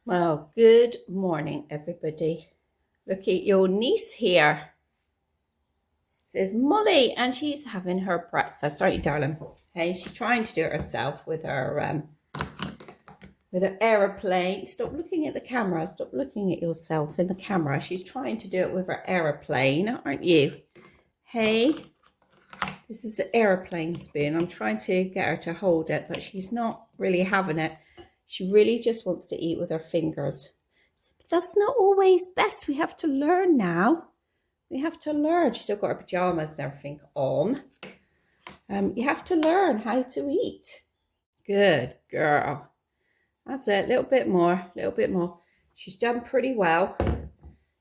Well, good morning, everybody. Look at your niece here. This is Molly, and she's having her breakfast, aren't you, darling? Hey, she's trying to do it herself with her aeroplane. Stop looking at the camera. Stop looking at yourself in the camera. She's trying to do it with her aeroplane, aren't you? Hey, this is the aeroplane spoon. I'm trying to get her to hold it, but she's not really having it. She really just wants to eat with her fingers. But that's not always best. We have to learn now. We have to learn. She's still got her pajamas and everything on. You have to learn how to eat. Good girl. That's it. A little bit more. A little bit more. She's done pretty well.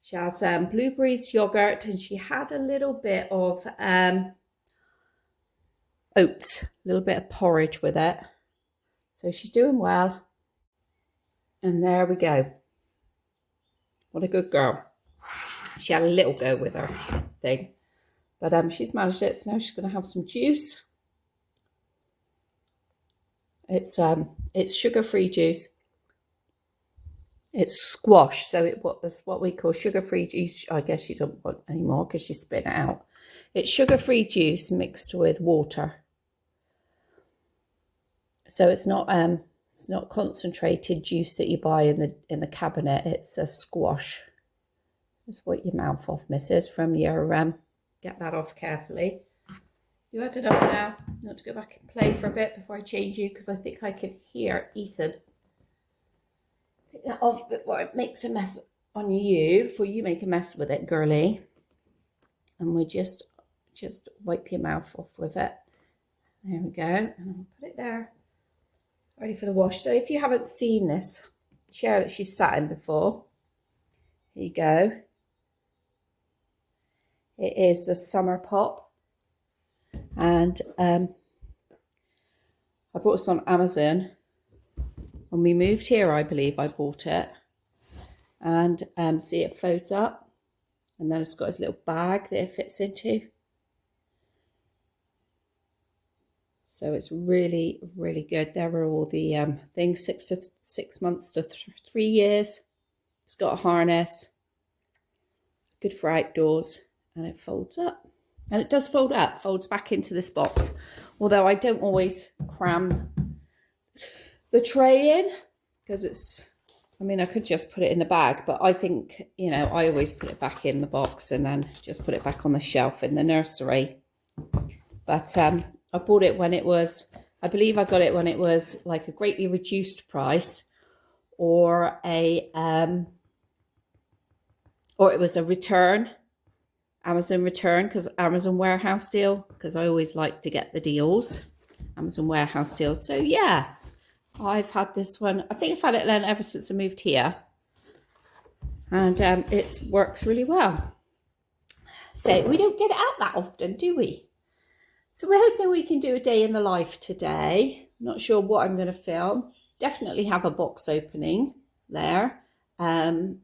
She has blueberries, yogurt, and she had a little bit of oats, a little bit of porridge with it. So she's doing well. And there we go. What a good girl. She had a little go with her thing. But she's managed it, so now she's going to have some juice. It's sugar-free juice. It's squash, so it's what we call sugar-free juice. I guess she doesn't want anymore because she spit it out. It's sugar-free juice mixed with water. So it's not concentrated juice that you buy in the cabinet. It's a squash. Just wipe your mouth off, missus, from your get that off carefully. You had enough now. You want to go back and play for a bit before I change you, because I think I can hear Ethan. Pick that off before it makes a mess on you, before you make a mess with it, girly. And we just wipe your mouth off with it. There we go. And I'll put it there. Ready for the wash. So if you haven't seen this chair that she's sat in before, here you go. It is the Summer Pop. And I bought this on Amazon. When we moved here, I believe I bought it. And see, it folds up. And then it's got this little bag that it fits into. So it's really, really good. There are all the things, 6 months to 3 years. It's got a harness. Good for outdoors. And it folds up. And it does fold up, folds back into this box. Although I don't always cram the tray in, because I could just put it in the bag, but I think, I always put it back in the box and then just put it back on the shelf in the nursery. But I bought it when it was, I believe I got it when it was like a greatly reduced price, or it was a return. Amazon return, because Amazon warehouse deal, because I always like to get the deals, Amazon warehouse deals. So yeah, I've had this one. I think I've had it then ever since I moved here, and it works really well. So we don't get it out that often, do we? So we're hoping we can do a day in the life today. Not sure what I'm going to film. Definitely have a box opening there, a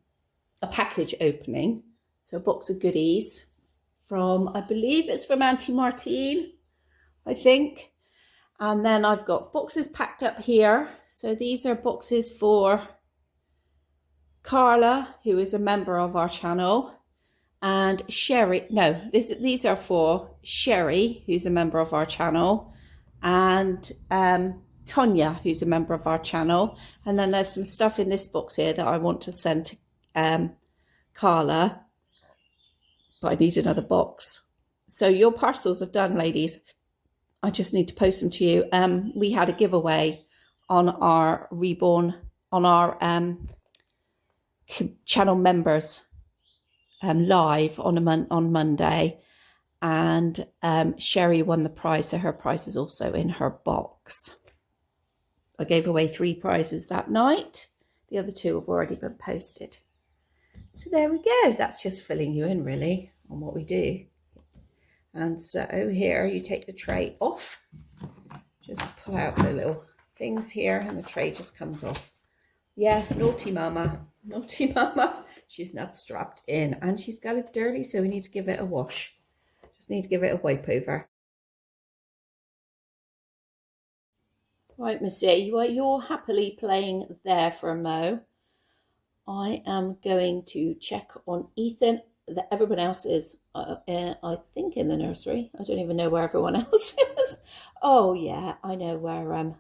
package opening. So a box of goodies from, I believe it's from Auntie Martine, I think. And then I've got boxes packed up here. So these are boxes for Carla, who is a member of our channel, and Sherry. No, these are for Sherry, who's a member of our channel, and Tonya, who's a member of our channel. And then there's some stuff in this box here that I want to send to Carla. But I need another box. So your parcels are done, ladies. I just need to post them to you. We had a giveaway on our Reborn, on our channel members live on Monday. And Sherry won the prize, so her prize is also in her box. I gave away 3 prizes that night. The other 2 have already been posted. So there we go. That's just filling you in, really, on what we do. And so here you take the tray off. Just pull out the little things here and the tray just comes off. Yes, naughty mama. Naughty mama. She's not strapped in and she's got it dirty, so we need to give it a wash. Just need to give it a wipe over. Right, Missy, you're happily playing there for a mo. I am going to check on Ethan. Everyone else is, I think, in the nursery. I don't even know where everyone else is. Oh, yeah, I know where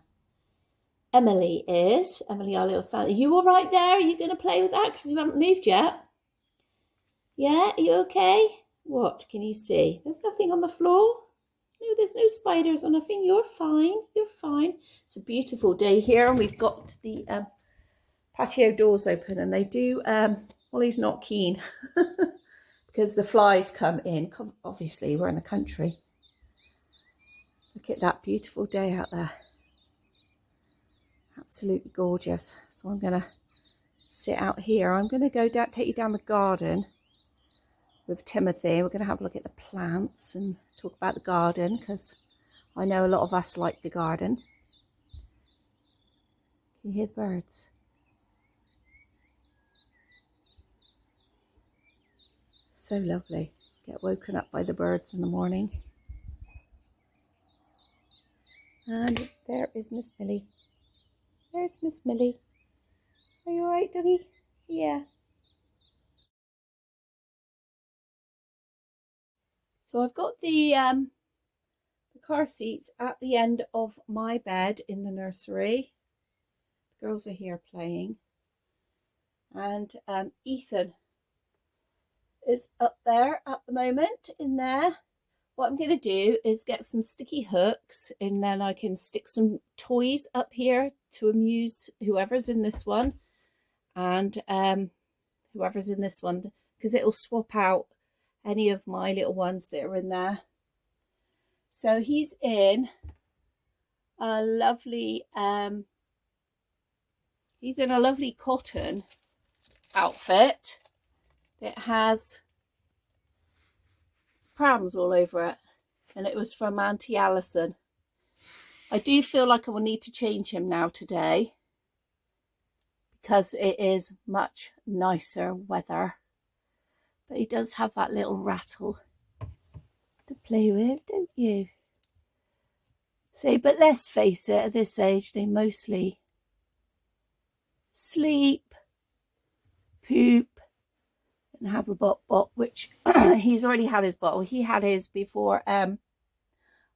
Emily is. Emily, our little son. Are you all right there? Are you going to play with that? Because you haven't moved yet. Yeah, are you okay? What can you see? There's nothing on the floor. No, there's no spiders or nothing. You're fine. You're fine. It's a beautiful day here, and we've got the patio doors open, and they do. Molly's not keen because the flies come in. Obviously, we're in the country. Look at that beautiful day out there. Absolutely gorgeous. So I'm gonna sit out here. I'm gonna go down, take you down the garden with Timothy. We're gonna have a look at the plants and talk about the garden, because I know a lot of us like the garden. Can you hear the birds? So lovely. Get woken up by the birds in the morning. And there is Miss Millie. There's Miss Millie. Are you alright, doggy? Yeah. So I've got the car seats at the end of my bed in the nursery. The girls are here playing. And Ethan is up there at the moment in there. What I'm going to do is get some sticky hooks, and then I can stick some toys up here to amuse whoever's in this one, and whoever's in this one, because it'll swap out any of my little ones that are in there. So he's in a lovely cotton outfit that has prams all over it, and it was from Auntie Alison. I do feel like I will need to change him now today, because it is much nicer weather, but he does have that little rattle to play with, don't you? See, but let's face it, at this age they mostly sleep, poop, and have a bot, which he's already had his bottle. He had his before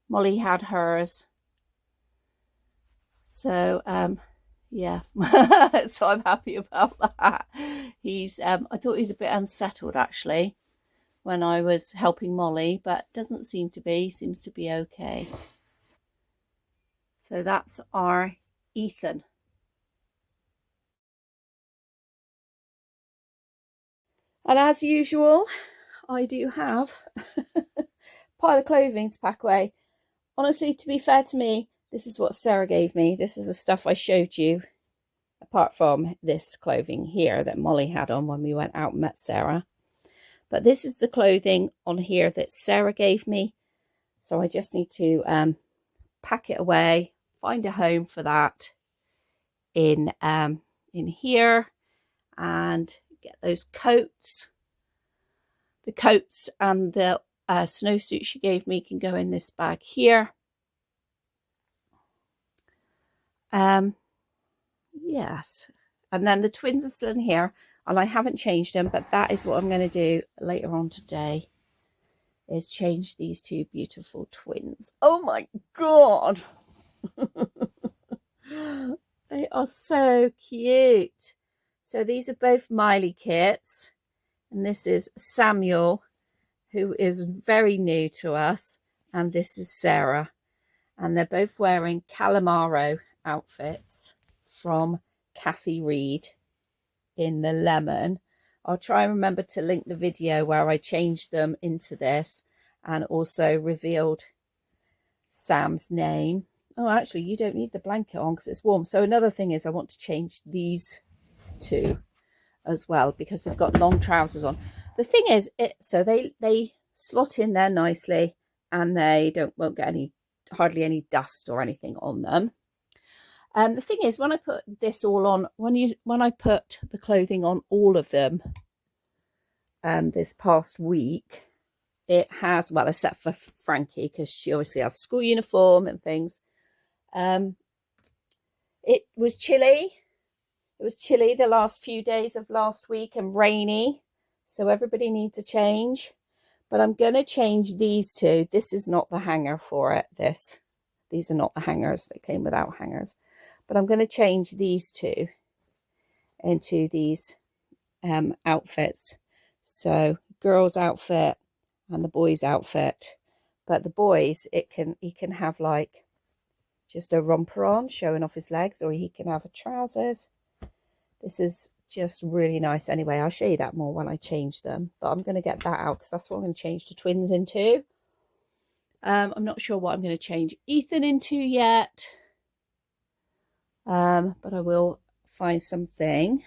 Molly had hers. So yeah, so I'm happy about that. He's I thought he was a bit unsettled actually when I was helping Molly, but doesn't seem to be. Seems to be okay. So that's our Ethan. And as usual, I do have a pile of clothing to pack away. Honestly, to be fair to me, this is what Sarah gave me. This is the stuff I showed you, apart from this clothing here that Molly had on when we went out and met Sarah. But this is the clothing on here that Sarah gave me. So I just need to pack it away, find a home for that in here, and get those coats. The coats and the snowsuit she gave me can go in this bag here. Yes, and then the twins are still in here, and I haven't changed them, but that is what I'm going to do later on today, is change these two beautiful twins. Oh my god. They are so cute. So these are both Miley kits, and this is Samuel, who is very new to us, and this is Sarah, and they're both wearing Calamaro outfits from Kathy Reed in the lemon. I'll try and remember to link the video where I changed them into this and also revealed Sam's name. Oh, actually, you don't need the blanket on because it's warm. So another thing is I want to change these two as well, because they've got long trousers on. The thing is, so they slot in there nicely, and they won't get hardly any dust or anything on them. The thing is, when I put this all on, when I put the clothing on all of them this past week, it has, well, except for Frankie, because she obviously has school uniform and things. It was chilly. It was chilly the last few days of last week and rainy. So everybody needs a change. But I'm going to change these two. This is not the hanger for it, this. These are not the hangers. They came without hangers. But I'm going to change these two into these outfits. So girl's outfit and the boy's outfit. But the boys, he can have like just a romper on showing off his legs, or he can have a trousers. This is just really nice. Anyway, I'll show you that more when I change them. But I'm going to get that out because that's what I'm going to change the twins into. I'm not sure what I'm going to change Ethan into yet. But I will find something.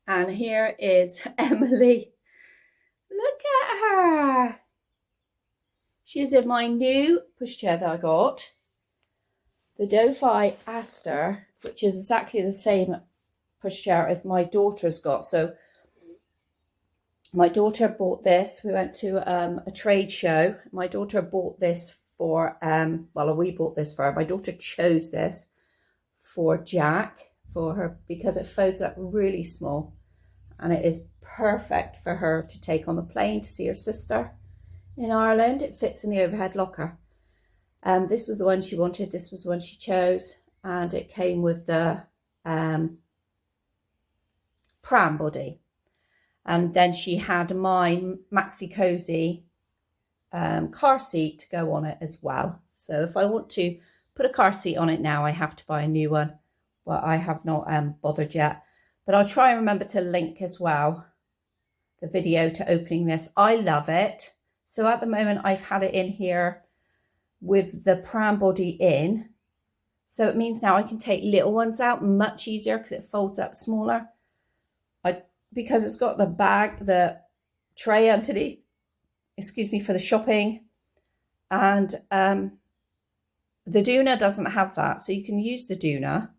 And here is Emily. Look at her. She's in my new pushchair that I got. The Dofi Aster, which is exactly the same pushchair as my daughter's got. So my daughter bought this. We went to a trade show. My daughter bought this for, well, we bought this for her. My daughter chose this for Jack, for her, because it folds up really small. And it is perfect for her to take on the plane to see her sister in Ireland. It fits in the overhead locker. This was the one she wanted. This was the one she chose. And it came with the pram body. And then she had my Maxi Cozy car seat to go on it as well. So if I want to put a car seat on it now, I have to buy a new one. But I have not bothered yet. But I'll try and remember to link as well the video to opening this. I love it. So at the moment, I've had it in here with the pram body in. So it means now I can take little ones out much easier because it folds up smaller. Because it's got the bag, the tray underneath, excuse me, for the shopping. And the Doona doesn't have that. So you can use the Doona,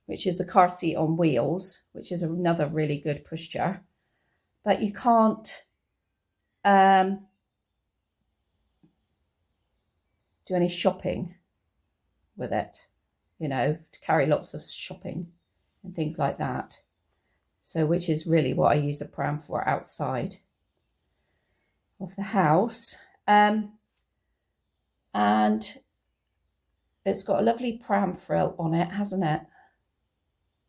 which is the car seat on wheels, which is another really good pushchair. But you can't do any shopping with it, you know, to carry lots of shopping and things like that. So, which is really what I use a pram for outside of the house. And it's got a lovely pram frill on it, hasn't it?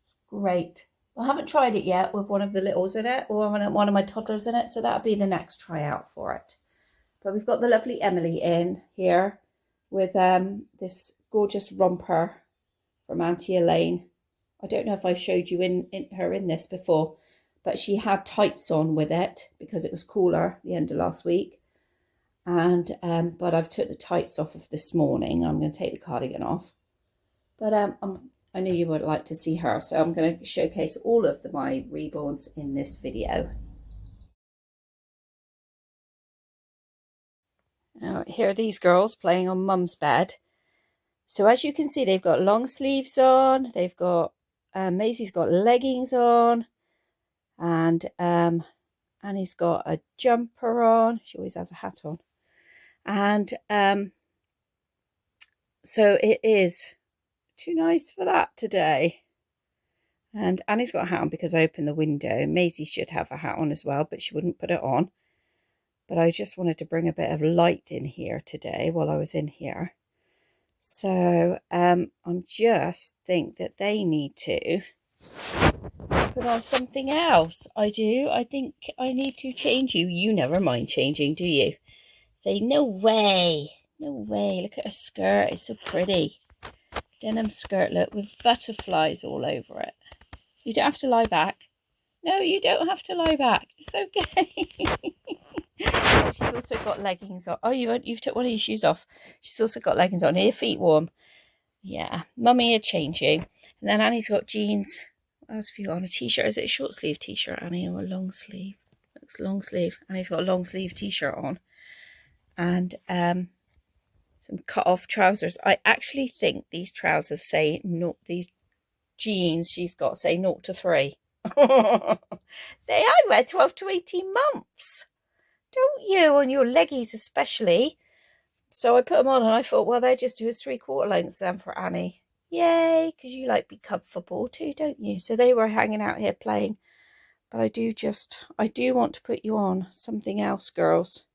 It's great. I haven't tried it yet with one of the littles in it or one of my toddlers in it. So that'll be the next tryout for it. But we've got the lovely Emily in here with this gorgeous romper from Auntie Elaine. I don't know if I've showed you her in this before, but she had tights on with it because it was cooler the end of last week. And but I've took the tights off of this morning. I'm going to take the cardigan off. But I knew you would like to see her, so I'm going to showcase all of my Reborns in this video. Now, here are these girls playing on Mum's bed. So as you can see, they've got long sleeves on. They've got Maisie's got leggings on, and Annie's got a jumper on. She always has a hat on. And so it is too nice for that today. And Annie's got a hat on because I opened the window. Maisie should have a hat on as well, but she wouldn't put it on. But I just wanted to bring a bit of light in here today while I was in here. So I just think that they need to put on something else. I do. I think I need to change you. You never mind changing, do you? Say, no way. No way. Look at her skirt. It's so pretty. Denim skirt, look, with butterflies all over it. You don't have to lie back. No, you don't have to lie back. It's okay. She's also got leggings on. Oh, you've took one of your shoes off. She's also got leggings on. Are your feet warm? Yeah. Mummy are changing. And then Annie's got jeans. What else have you got on? A t-shirt? Is it a short sleeve t-shirt, Annie, or a long sleeve? Looks long sleeve. Annie's got a long sleeve t-shirt on. And some cut off trousers. I actually think these trousers say not these jeans she's got, say 0 to 3. I wear 12 to 18 months. Don't you? On your leggies especially. So I put them on and I thought, well, they're just do a 3/4 length then for Annie. Yay, because you like be comfortable too, don't you? So they were hanging out here playing. But I do want to put you on something else, girls.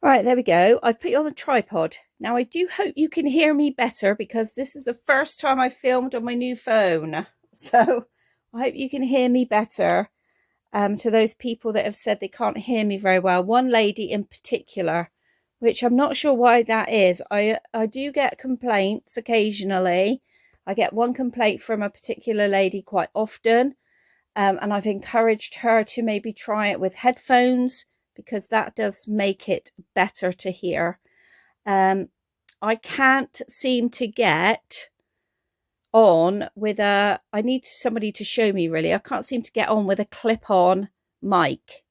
Right, there we go. I've put you on the tripod. Now, I do hope you can hear me better because this is the first time I filmed on my new phone. So I hope you can hear me better. To those people that have said they can't hear me very well. One lady in particular, which I'm not sure why that is. I do get complaints occasionally. I get one complaint from a particular lady quite often. And I've encouraged her to maybe try it with headphones because that does make it better to hear. I can't seem to get on with I need somebody to show me really. I can't seem to get on with a clip-on mic.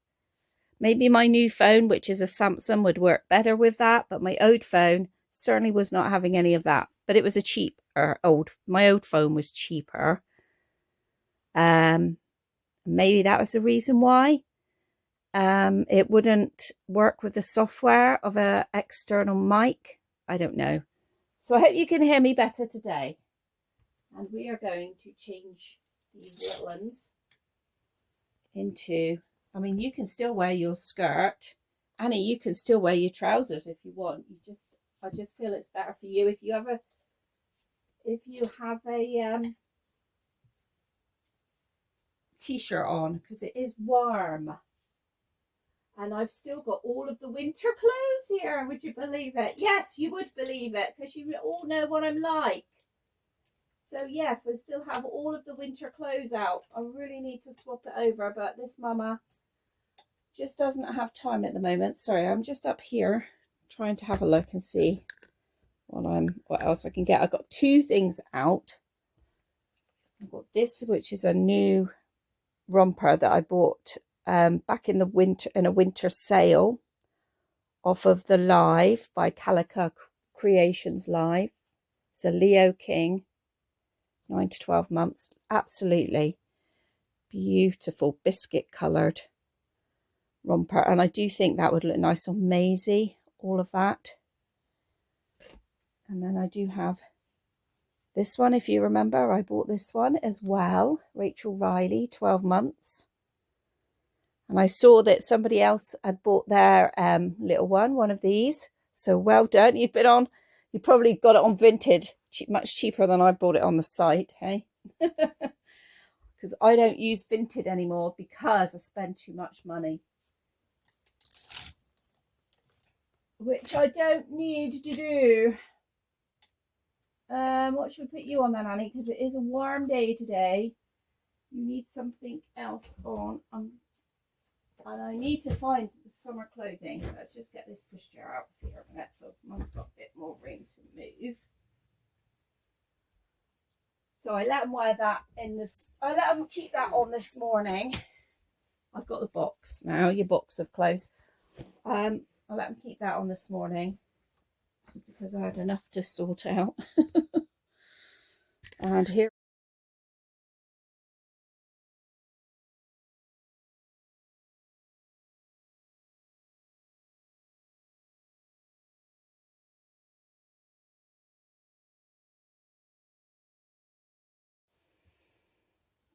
Maybe my new phone, which is a Samsung, would work better with that, but my old phone certainly was not having any of that. But it was my old phone was cheaper. Maybe that was the reason why. It wouldn't work with the software of an external mic. I don't know. So I hope you can hear me better today. And we are going to change these little ones into, I mean, you can still wear your skirt. Annie, you can still wear your trousers if you want. I just feel it's better for you if you have a t-shirt on because it is warm. And I've still got all of the winter clothes here. Would you believe it? Yes, you would believe it because you all know what I'm like. So yes, I still have all of the winter clothes out. I really need to swap it over, but this mama just doesn't have time at the moment. Sorry, I'm just up here trying to have a look and see what else I can get. I've got 2 things out. I've got this, which is a new romper that I bought back in the winter in a winter sale off of the Live by Calico Creations Live. It's a Leo King, 9 to 12 months. Absolutely beautiful biscuit coloured romper, and I do think that would look nice on Maisie, all of that. And then I do have this one, if you remember, I bought this one as well. Rachel Riley, 12 months. And I saw that somebody else had bought their little one of these. So well done. You probably got it on Vinted, much cheaper than I bought it on the site, hey? Because I don't use Vinted anymore because I spend too much money. Which I don't need to do. What should we put you on then, Annie? Because it is a warm day today. You need something else on. And I need to find the summer clothing. Let's just get this pushchair out of here a minute so Mum's got a bit more room to move. So I let them wear that I let them keep that on this morning. I've got the box now, your box of clothes. I let them keep that on this morning just because I had enough to sort out. And here.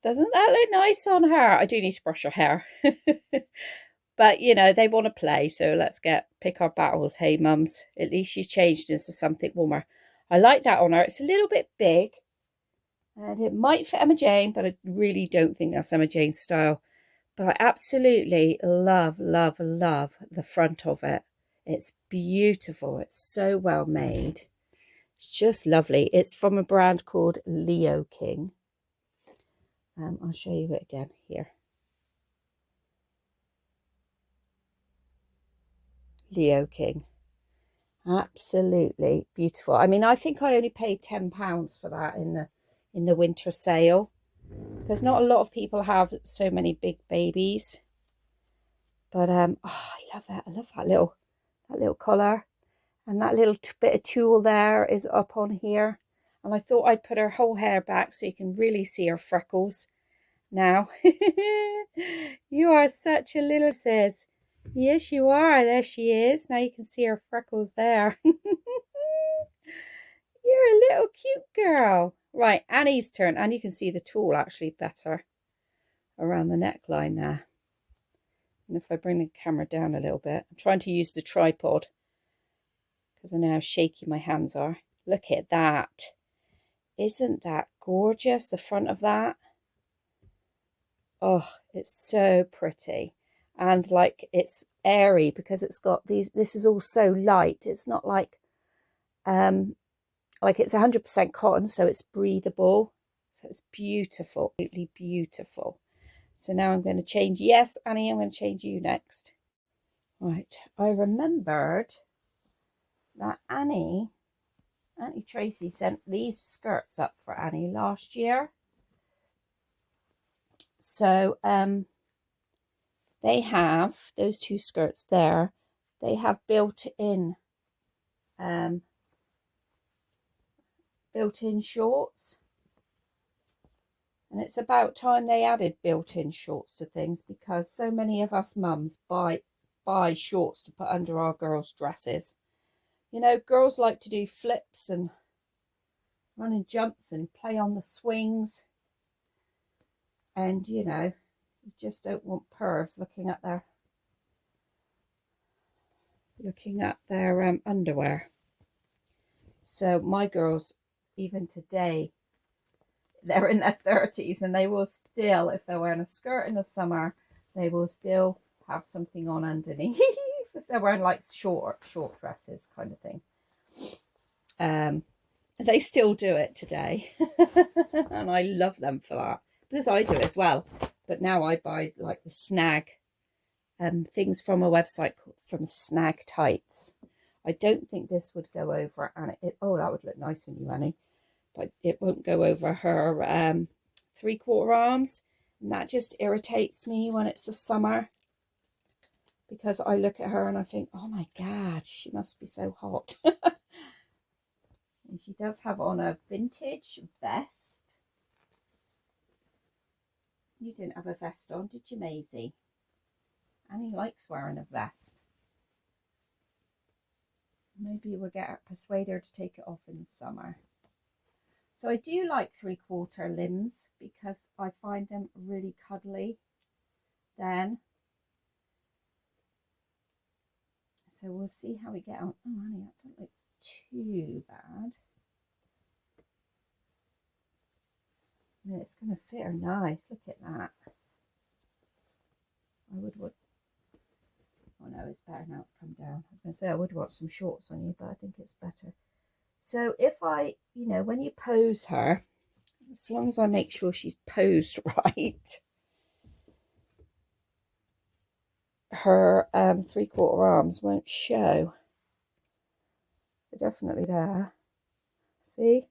Doesn't that look nice on her? I do need to brush her hair. But, you know, they want to play, so let's pick our battles. Hey, mums. At least she's changed into something warmer. I like that on her. It's a little bit big. And it might fit Emma Jane, but I really don't think that's Emma Jane's style. But I absolutely love, love, love the front of it. It's beautiful. It's so well made. It's just lovely. It's from a brand called Leo King. I'll show you it again here. Leo King. Absolutely beautiful. I mean, I think I only paid £10 for that in the winter sale. Because not a lot of people have so many big babies. But I love that. I love that little collar. And that little bit of tulle there is up on here. And I thought I'd put her whole hair back so you can really see her freckles now. You are such a little sis. Yes, you are. There she is. Now you can see her freckles there. You're a little cute girl. Right, Annie's turn. And you can see the tulle actually better around the neckline there. And if I bring the camera down a little bit, I'm trying to use the tripod because I know how shaky my hands are. Look at that. Isn't that gorgeous, the front of that? Oh, it's so pretty. And like it's airy because it's got these, this is all so light. It's not like it's 100% cotton, so it's breathable. So it's beautiful, absolutely beautiful. So now I'm going to change. Yes, Annie, I'm going to change you next. Right, I remembered that Auntie Tracy sent these skirts up for Annie last year. So they have those two skirts there. They have built-in shorts. And it's about time they added built-in shorts to things because so many of us mums buy shorts to put under our girls' dresses. You know, girls like to do flips and running jumps and play on the swings. And, you know, you just don't want pervs looking at their underwear. So my girls, even today, they're in their 30s and they will still, if they're wearing a skirt in the summer, they will still have something on underneath if they're wearing like short dresses kind of thing. They still do it today. And I love them for that because I do it as well. But now I buy like the Snag things from a website from Snag Tights. I don't think this would go over, and oh, that would look nice on you, Annie. But it won't go over her 3/4 arms, and that just irritates me when it's the summer because I look at her and I think, oh my God, she must be so hot. And she does have on a vintage vest. You didn't have a vest on, did you, Maisie? Annie likes wearing a vest. Maybe we'll persuade her to take it off in the summer. So I do like 3/4 limbs because I find them really cuddly then. So we'll see how we get on. Oh, Annie, that doesn't look too bad. I mean, it's going to fit her nice. Look at that. I would want... Oh no, it's better now it's come down. I was going to say I would want some shorts on you, but I think it's better. So if I, you know, when you pose her, as long as I make sure she's posed right, her 3/4 arms won't show. They're definitely there. See?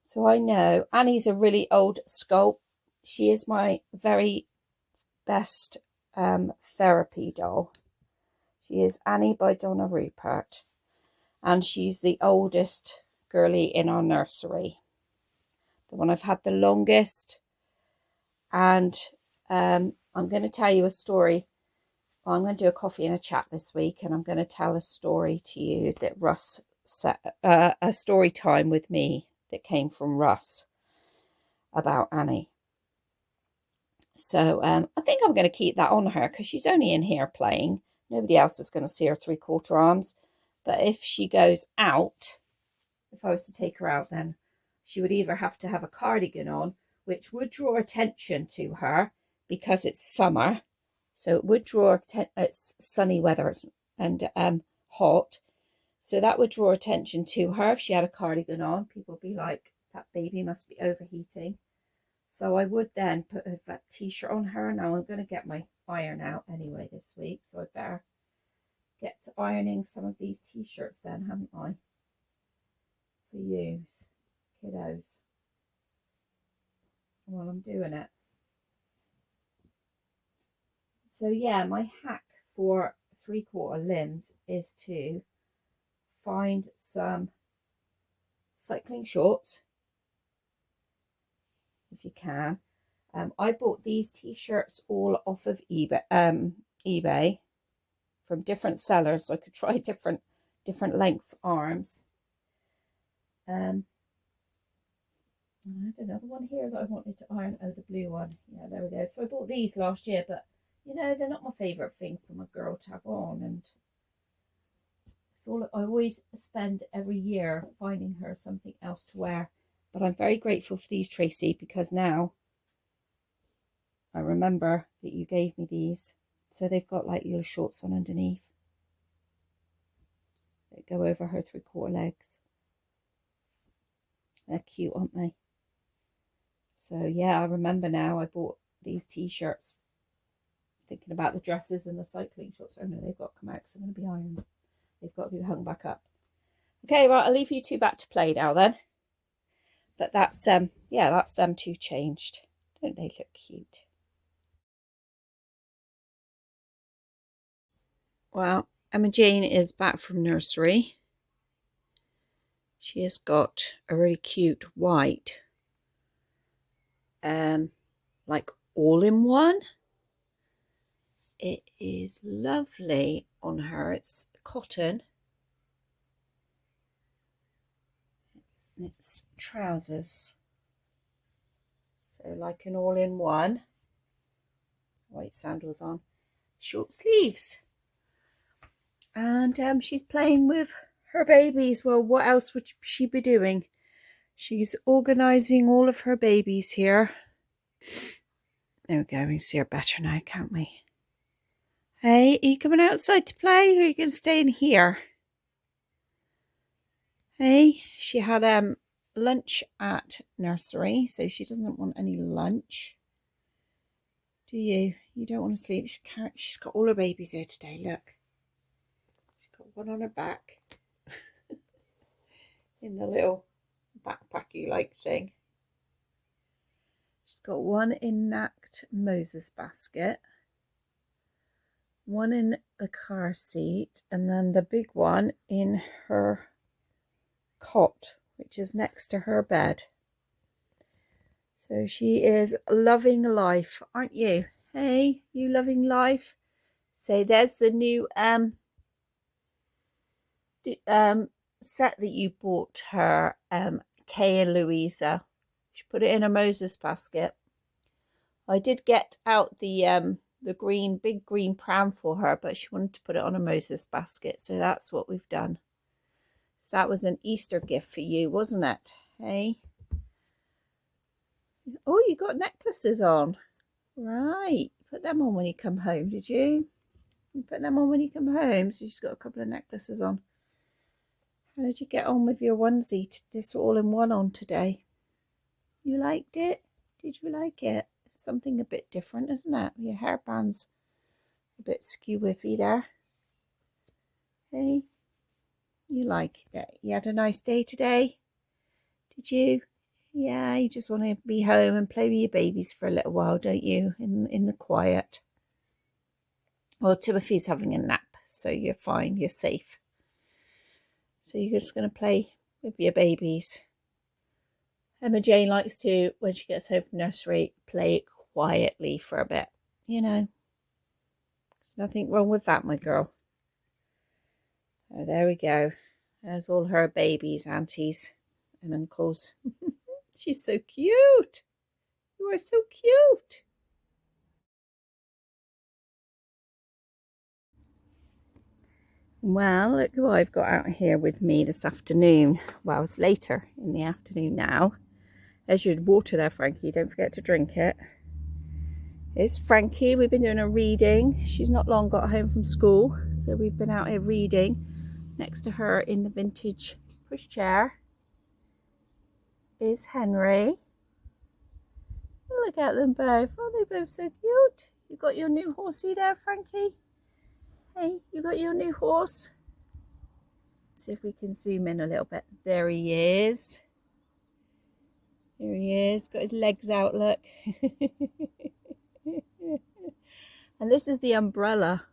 So I know Annie's a really old sculpt. She is my very best therapy doll. She is Annie by Donna Rupert. And she's the oldest girlie in our nursery. The one I've had the longest. And I'm going to tell you a story. Well, I'm going to do a coffee and a chat this week. And I'm going to tell a story to you that Russ set, a story time with me that came from Russ about Annie. So I think I'm going to keep that on her because she's only in here playing. Nobody else is going to see her 3/4 arms. But if she goes out, if I was to take her out, then she would either have to have a cardigan on, which would draw attention to her because it's summer. So it would draw, it's sunny weather and hot. So that would draw attention to her if she had a cardigan on. People would be like, that baby must be overheating. So I would then put a t-shirt on her. Now I'm going to get my iron out anyway this week. So I better get to ironing some of these t-shirts then, haven't I? For yous, kiddos. While I'm doing it. So yeah, my hack for 3/4 limbs is to find some cycling shorts, if you can. I bought these t-shirts all off of eBay from different sellers, so I could try different length arms. I had another one here that I wanted to iron. Oh, the blue one. Yeah, there we go. So I bought these last year, but you know, they're not my favourite thing for my girl to have on, and it's all I always spend every year finding her something else to wear. But I'm very grateful for these, Tracy, because now I remember that you gave me these. So they've got like little shorts on underneath that go over her 3/4 legs. They're cute, aren't they? So yeah, I remember now I bought these t-shirts thinking about the dresses and the cycling shorts. Oh no, they've got to come out because they're going to be ironed. They've got to be hung back up. Okay, right, I'll leave you two back to play now then. But that's yeah, that's them two changed. Don't they look cute? Well, Emma Jane is back from nursery. She has got a really cute white like all-in-one. It is lovely on her. It's cotton. It's trousers. So like an all-in-one. White sandals on. Short sleeves. And she's playing with her babies. Well, what else would she be doing? She's organising all of her babies here. There we go. We can see her better now, can't we? Hey, are you coming outside to play, or are you going to stay in here? Hey, she had lunch at nursery, so she doesn't want any lunch. Do you? You don't want to sleep? She's got all her babies here today, look. She's got one on her back in the little backpacky-like thing. She's got one in Nacked Moses basket, one in the car seat, and then the big one in her cot, which is next to her bed. So she is loving life, aren't you? Hey, you loving life? So there's the new set that you bought her, Kay and Louisa. She put it in a Moses basket. I did get out the big green pram for her, but she wanted to put it on a Moses basket, so that's what we've done. So that was an Easter gift for you, wasn't it? Hey? Oh, you got necklaces on. Right. Put them on when you come home, did you? You put them on when you come home, so she's got a couple of necklaces on. How did you get on with your onesie? This all-in-one on today. You liked it? Did you like it? Something a bit different, isn't it? Your hairband's a bit skew-whiffy there. Hey? You like it? You had a nice day today? Did you? Yeah, you just want to be home and play with your babies for a little while, don't you? In the quiet. Well, Timothy's having a nap, so you're fine. You're safe. So you're just going to play with your babies. Emma Jane likes to, when she gets home from nursery, play quietly for a bit. You know, there's nothing wrong with that, my girl. Oh, there we go. There's all her babies, aunties and uncles. She's so cute. You are so cute. Well, look who I've got out here with me this afternoon. Well, it's later in the afternoon now. There's your water there, Frankie. Don't forget to drink it. It's Frankie. We've been doing a reading. She's not long got home from school, so we've been out here reading. Next to her in the vintage pushchair is Henry. Look at them both. Oh, they're both so cute. You got your new horsey there, Frankie? Hey, you got your new horse? See if we can zoom in a little bit. There he is. There he is. Got his legs out, look. And this is the umbrella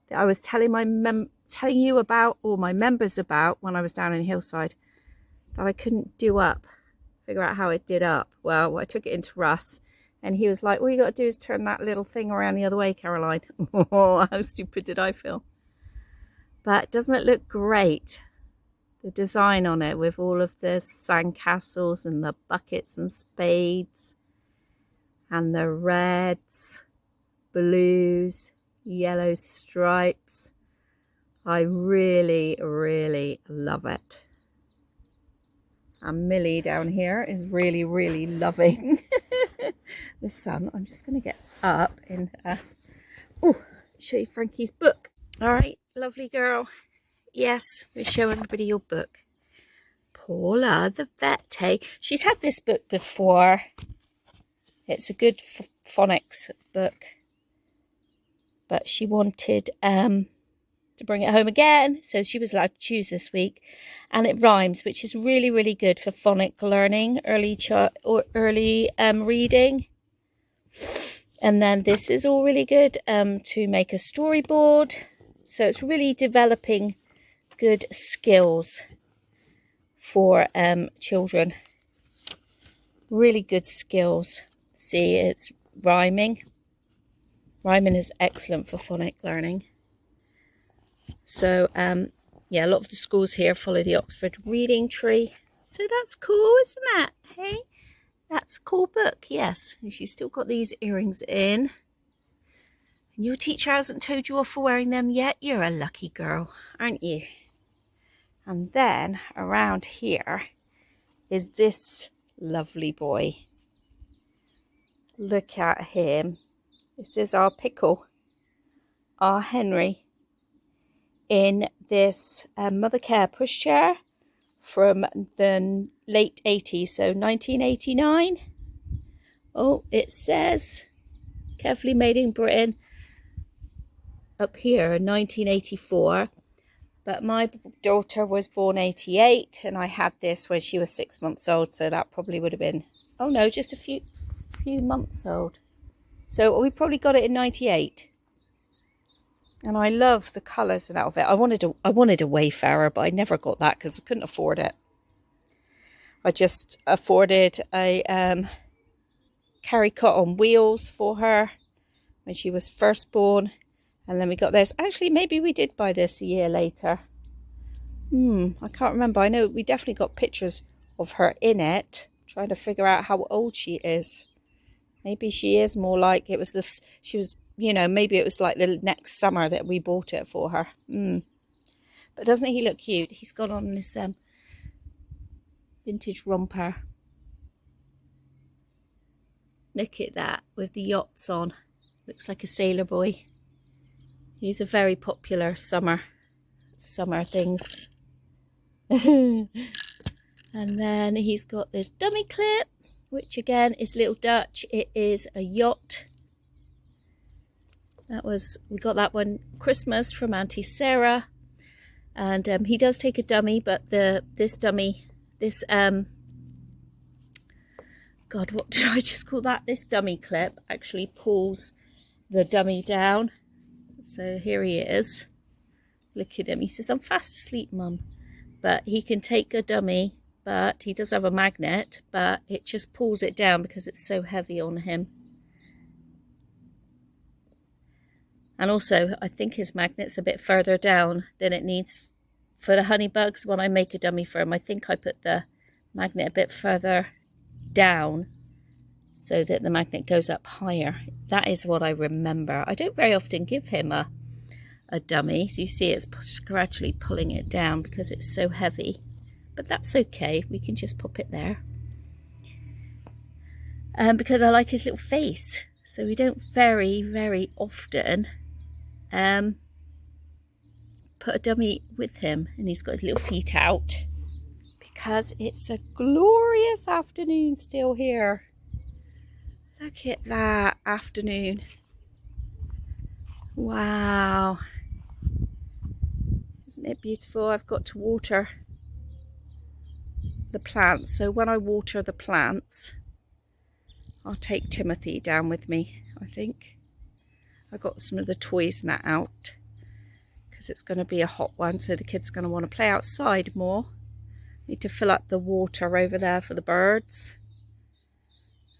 that I was telling you about, or my members about, when I was down in Hillside. that I couldn't do up, figure out how it did up. Well, I took it into Russ and he was like, all you got to do is turn that little thing around the other way, Caroline. Oh, how stupid did I feel? But doesn't it look great? The design on it with all of the sandcastles and the buckets and spades and the reds, blues, yellow stripes. I really, really love it. And Millie down here is really, really loving the sun. I'm just going to get up and show you Frankie's book. All right, lovely girl. Yes, we'll show everybody your book. Paula the Vet, hey? She's had this book before. It's a good phonics book. But she wanted to bring it home again, so she was allowed to choose this week. And it rhymes, which is really, really good for phonic learning, early reading. And then this is all really good to make a storyboard. So it's really developing good skills for children. Really good skills. See, it's rhyming. Rhyming is excellent for phonic learning. So, yeah, a lot of the schools here follow the Oxford Reading Tree. So that's cool, isn't it? Hey, that's a cool book, yes. And she's still got these earrings in. And your teacher hasn't told you off for wearing them yet. You're a lucky girl, aren't you? And then around here is this lovely boy. Look at him. This is our Pickle, our Henry, in this mother care pushchair from the late 80s, so 1989. Oh, it says carefully made in Britain up here, 1984. But my daughter was born 88, and I had this when she was 6 months old, so that probably would have been, oh no, just a few months old. So we probably got it in 98. And I love the colours and that of it. I wanted a Wayfarer, but I never got that because I couldn't afford it. I just afforded a Carry Cot on wheels for her when she was first born. And then we got this. Actually, maybe we did buy this a year later. I can't remember. I know we definitely got pictures of her in it. Trying to figure out how old she is. Maybe she is more like it was this. She was, you know, maybe it was like the next summer that we bought it for her. But doesn't he look cute? He's got on this vintage romper. Look at that with the yachts on. Looks like a sailor boy. He's a very popular summer things. And then he's got this dummy clip, which again is Little Dutch. It is a yacht. We got that one Christmas from Auntie Sarah. And he does take a dummy, but this dummy, God, what did I just call that? This dummy clip actually pulls the dummy down. So here he is. Look at him. He says, I'm fast asleep, Mum. But he can take a dummy, but he does have a magnet, but it just pulls it down because it's so heavy on him. And also, I think his magnet's a bit further down than it needs for the honey bugs. When I make a dummy for him, I think I put the magnet a bit further down so that the magnet goes up higher. That is what I remember. I don't very often give him a dummy. So you see it's gradually pulling it down because it's so heavy. But that's okay. We can just pop it there. Because I like his little face. So we don't very, very often put a dummy with him. And he's got his little feet out. Because it's a glorious afternoon still here. Look at that afternoon. Wow. Isn't it beautiful? I've got to water the plants. So when I water the plants, I'll take Timothy down with me, I think. I got some of the toys and that out because it's going to be a hot one. So the kids are going to want to play outside more. Need to fill up the water over there for the birds.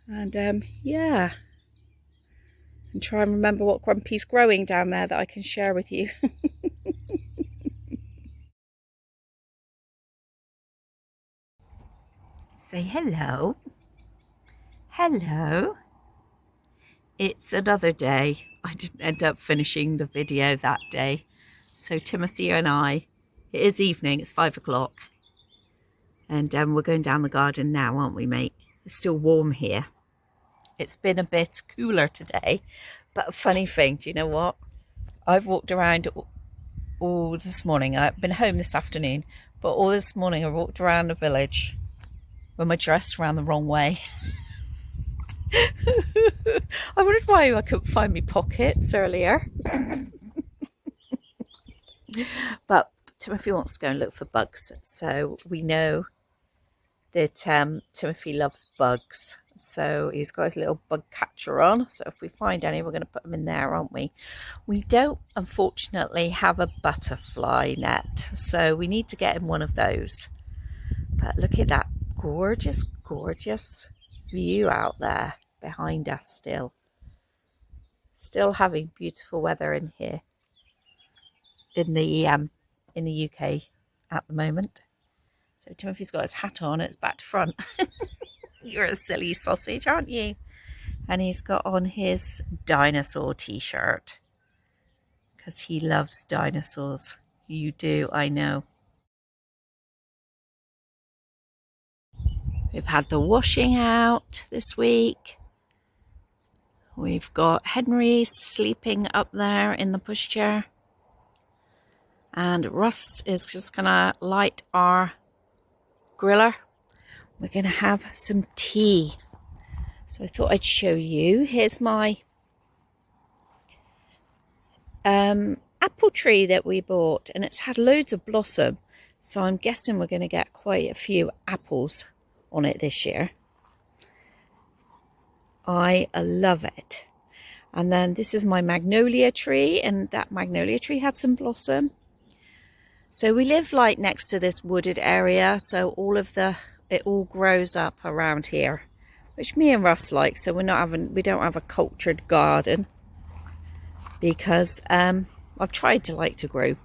And yeah, and try and remember what Grumpy's growing down there that I can share with you. Say hello. Hello. It's another day. I didn't end up finishing the video that day. So Timothy and I, it is evening, it's 5 o'clock. And we're going down the garden now, aren't we, mate? It's still warm here. It's been a bit cooler today. But a funny thing, do you know what? I've walked around all this morning. I've been home this afternoon. But all this morning I walked around the village with my dress around the wrong way. I wondered why I couldn't find my pockets earlier. But Timothy wants to go and look for bugs. So we know that Timothy loves bugs. So he's got his little bug catcher on. So if we find any, we're going to put them in there, aren't we? We don't, unfortunately, have a butterfly net. So we need to get him one of those. But look at that gorgeous, gorgeous view out there behind us still. Still having beautiful weather in here. In the UK at the moment. So Timothy's got his hat on, it's back to front. You're a silly sausage, aren't you? And he's got on his dinosaur t-shirt. Because he loves dinosaurs. You do, I know. We've had the washing out this week. We've got Henry sleeping up there in the pushchair. And Russ is just going to light our griller. We're going to have some tea. So I thought I'd show you. Here's my apple tree that we bought. And it's had loads of blossom. So I'm guessing we're going to get quite a few apples on it this year. I love it. And then this is my magnolia tree. And that magnolia tree had some blossom. So we live like next to this wooded area, so it all grows up around here, which me and Russ like. So we don't have a cultured garden because I've tried to grow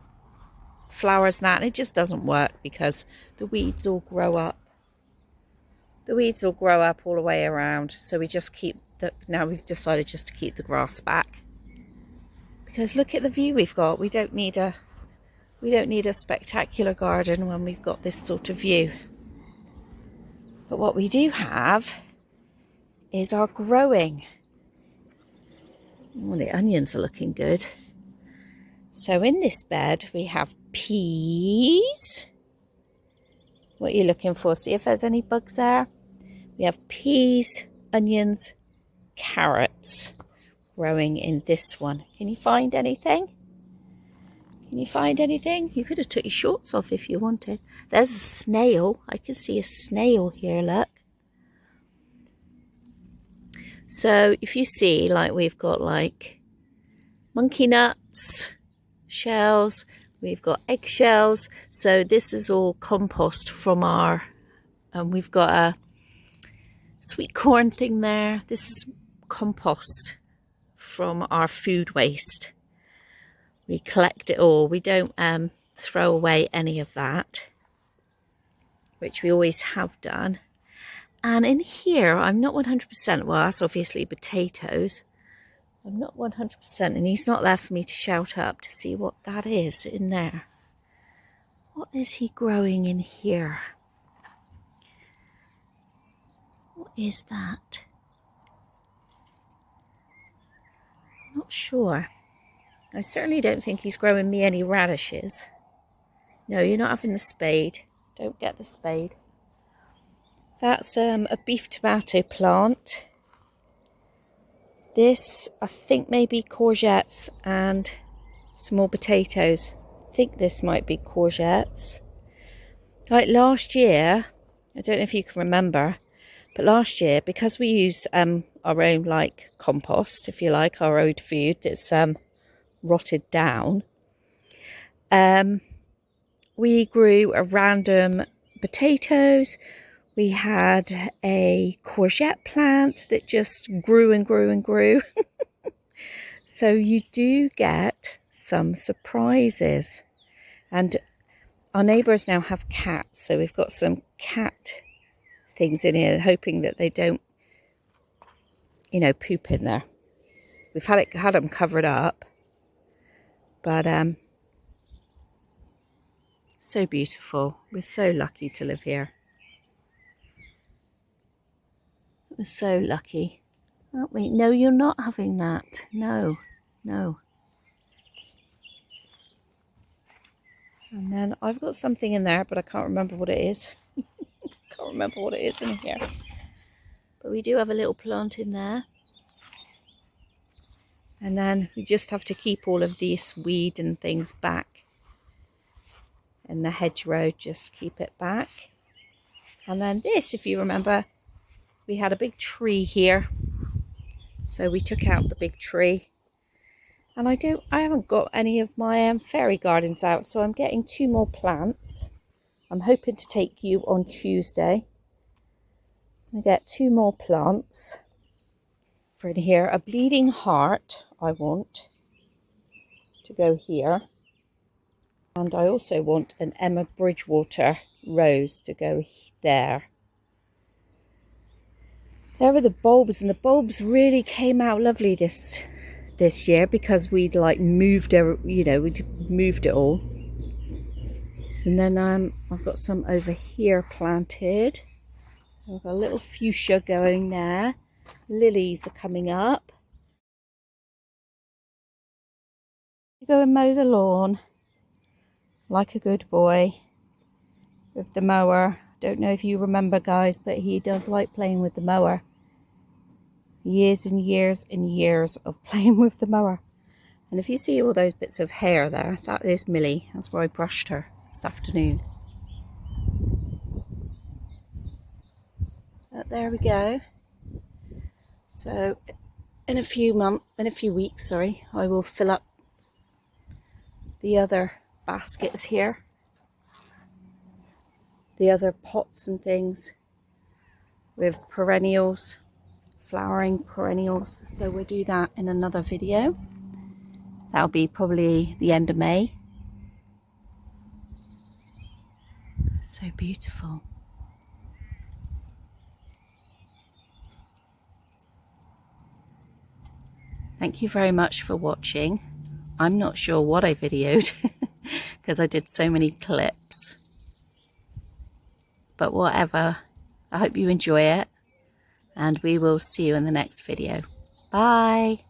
flowers and that, and it just doesn't work because the weeds all grow up. The weeds will grow up all the way around, so we just now we've decided just to keep the grass back because look at the view we've got. We don't need a spectacular garden when we've got this sort of view. But what we do have is our growing. Oh, the onions are looking good. So in this bed we have peas. What are you looking for? See if there's any bugs there. We have peas, onions, carrots growing in this one. Can you find anything? Can you find anything? You could have took your shorts off if you wanted. There's a snail. I can see a snail here, look. So if you see, like we've got like monkey nuts, shells, we've got eggshells. So this is all compost from our, and we've got a sweet corn thing there. This is compost from our food waste. We collect it all. We don't throw away any of that, which we always have done. And in here, I'm not 100%. Well, that's obviously potatoes. I'm not 100%, and he's not there for me to shout up to see what that is in there. What is he growing in here? What is that? Not sure. I certainly don't think he's growing me any radishes. No, you're not having the spade. Don't get the spade. That's a beef tomato plant. This, I think, maybe courgettes and small potatoes. I think this might be courgettes. Like last year, I don't know if you can remember, but last year, because we use our own like compost, if you like, our own food, it's rotted down. We grew a random potatoes. We had a courgette plant that just grew and grew and grew. So you do get some surprises. And our neighbours now have cats, so we've got some cat things in here, hoping that they don't, you know, poop in there. We've had them covered up, but so beautiful. We're so lucky to live here. We're so lucky, aren't we? No, you're not having that. No, no. And then I've got something in there, but I can't remember what it is. Can't remember what it is in here. But we do have a little plant in there. And then we just have to keep all of these weed and things back. And the hedgerow, just keep it back. And then this, if you remember, we had a big tree here. So we took out the big tree. And I haven't got any of my fairy gardens out, so I'm getting 2 more plants. I'm hoping to take you on Tuesday. I get 2 more plants for in here. A bleeding heart I want to go here. And I also want an Emma Bridgewater rose to go there. There were the bulbs, and the bulbs really came out lovely this year because we'd like moved, you know, we'd moved it all. So then I've got some over here planted. I've got a little fuchsia going there. Lilies are coming up. Go and mow the lawn like a good boy with the mower. Don't know if you remember, guys, but he does like playing with the mower. Years and years and years of playing with the mower. And if you see all those bits of hair there, that is Millie. That's where I brushed her this afternoon. But there we go. So in a few weeks, sorry, I will fill up the other baskets here, the other pots and things with perennials, flowering perennials. So we'll do that in another video. That'll be probably the end of May. So beautiful. Thank you very much for watching. I'm not sure what I videoed because I did so many clips. But whatever, I hope you enjoy it, and we will see you in the next video. Bye!